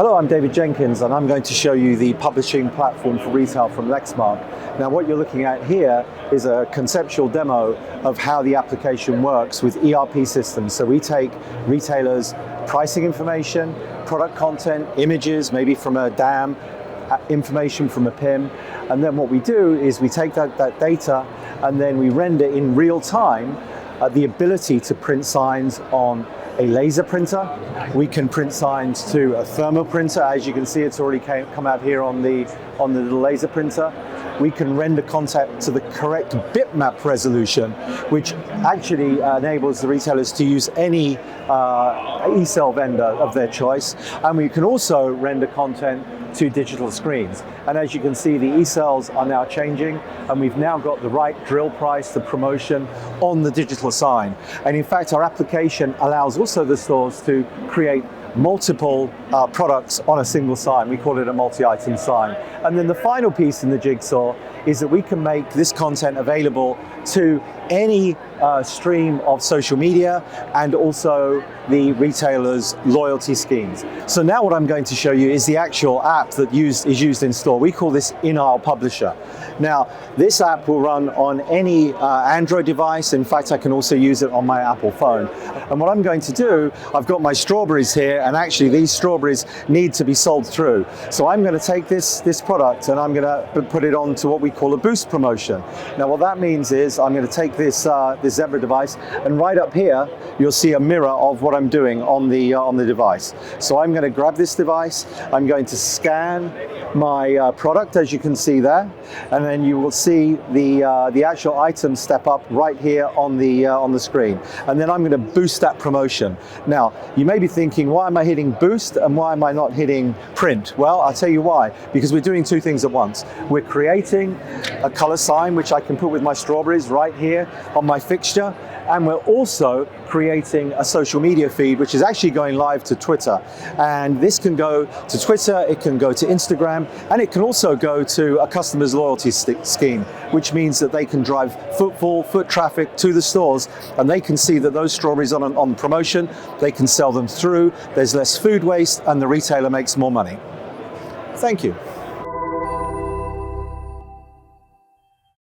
Hello, I'm David Jenkins, and I'm going to show you the publishing platform for retail from Lexmark. Now, what you're looking at here is a conceptual demo of how the application works with ERP systems. So we take retailers' pricing information, product content, images, maybe from a DAM, information from a PIM, and then what we do is we take that data and then we render in real time the ability to print signs on a laser printer. We can print signs to a thermal printer. As you can see, it's already come out here on the little laser printer. We can render content to the correct bitmap resolution, which actually enables the retailers to use any ESL vendor of their choice. And we can also render content to digital screens. And as you can see, the ESLs are now changing, and we've now got the right drill price, the promotion on the digital sign. And in fact, our application allows also the stores to create multiple products on a single sign. We call it a multi-item sign. And then the final piece in the jigsaw is that we can make this content available to any stream of social media and also the retailer's loyalty schemes. So now what I'm going to show you is the actual app that is used in store. We call this in-aisle publisher. Now, this app will run on any Android device. In fact, I can also use it on my Apple phone. And what I'm going to do, I've got my strawberries here, and actually these strawberries need to be sold through. So I'm going to take this product and I'm going to put it onto what we call a boost promotion. Now, what that means is I'm going to take this Zebra device, and right up here you'll see a mirror of what I'm doing on the device. So I'm going to grab this device, I'm going to scan my product, as you can see there, and then you will see the actual item step up right here on the screen, and then I'm going to boost that promotion. Now, you may be thinking, why am I hitting boost and why am I not hitting print? Well, I'll tell you why. Because we're doing two things at once. We're creating a color sign which I can put with my strawberries right here on my fixture, and we're also creating a social media feed which is actually going live to Twitter. And this can go to Twitter, it can go to Instagram, and it can also go to a customer's loyalty scheme, which means that they can drive foot traffic to the stores, and they can see that those strawberries on promotion, they can sell them through, there's less food waste, and the retailer makes more money. Thank you.